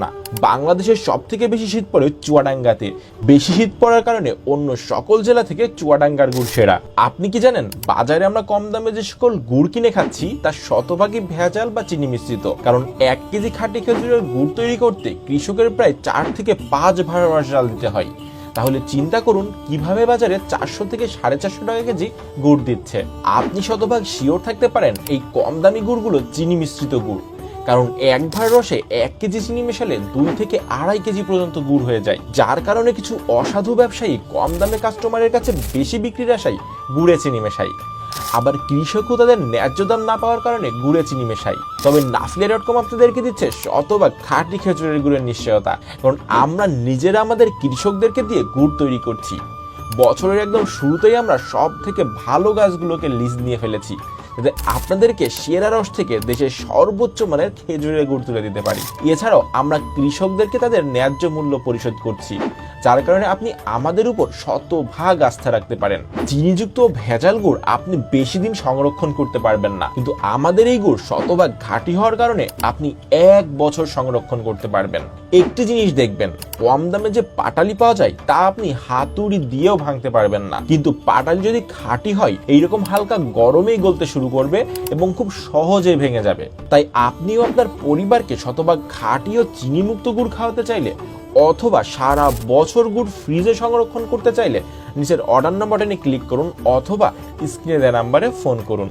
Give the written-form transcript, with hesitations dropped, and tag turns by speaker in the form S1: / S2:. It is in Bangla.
S1: না। বাংলাদেশের সব থেকে বেশি শীত পড়ে চুয়াডাঙ্গাতে। বেশি শীত পড়ার কারণে অন্য সকল জেলা থেকে চুয়াডাঙ্গার গুড় সেরা। আপনি কি জানেন বাজারে আমরা কম দামে যে সকল গুড় কিনে খাচ্ছি তা শতভাগই ভেজাল বা চিনি মিশ্রিত? কারণ 1 কেজি খাঁটি খেজুরের গুড় তৈরি করতে কৃষকের প্রায় 4 থেকে 5 ভাড়া চাল দিতে হয়। তাহলে চিন্তা করুন কিভাবে বাজারে 400 থেকে 450 টাকা কেজি গুড় দিচ্ছে। আপনি শতভাগ শিওর থাকতে পারেন এই কম দামি গুড়গুলো চিনি মিশ্রিত গুড়। কারণ এক ভার রসে 1 কেজি চিনি মেশালে 2 থেকে 2.5 কেজি পর্যন্ত গুড় হয়ে যায়, যার কারণে কিছু অসাধু ব্যবসায়ী কম দামে কাস্টমারের কাছে বেশি বিক্রির আশায় গুড়ে চিনি মেশায়। আবার কৃষকও তাদের ন্যায্য দাম না পাওয়ার কারণে গুড়ে চিনি মেশায়। তবে নাফিয়া.com আপনাদেরকে দিচ্ছে শতভাগ খাঁটি খেজুরের গুড়ের নিশ্চয়তা, কারণ আমরা নিজেরা আমাদের কৃষকদেরকে দিয়ে গুড় তৈরি করছি। বছরের একদম শুরুতেই আমরা সব থেকে ভালো গাছগুলোকে লিজ নিয়ে ফেলেছি, যাতে আপনাদেরকে সেরা রস থেকে দেশের সর্বোচ্চ মানের খেজুরের গুড় তুলে দিতে পারি। এছাড়াও আমরা কৃষকদেরকে তাদের ন্যায্য মূল্য পরিশোধ করছি, যার কারণে আপনি আমাদের উপর শতভাগ আস্থা রাখতে পারেন। চিনিযুক্ত ভেজাল গুড় আপনি বেশি দিন সংরক্ষণ করতে পারবেন না, কিন্তু আমাদের এই গুড় শতভাগ খাঁটি হওয়ার কারণে আপনি 1 বছর সংরক্ষণ করতে পারবেন। একটি জিনিস দেখবেন, কম দামে যে পাটালি পাওয়া যায় তা আপনি হাতুড়ি দিয়েও ভাঙতে পারবেন না, কিন্তু পাটালি যদি খাঁটি হয় এইরকম হালকা গরমেই গলতে শুরু করবে এবং খুব সহজেই ভেঙে যাবে। তাই আপনিও আপনার পরিবারকে শতভাগ খাঁটি ও চিনিমুক্ত গুড় খাওয়াতে চাইলে অথবা সারা বছর গুড় ফ্রিজে সংরক্ষণ করতে চাইলে নিচের অর্ডার নাও বাটনে ক্লিক করুন অথবা স্ক্রিনে দেওয়া নাম্বারে ফোন করুন।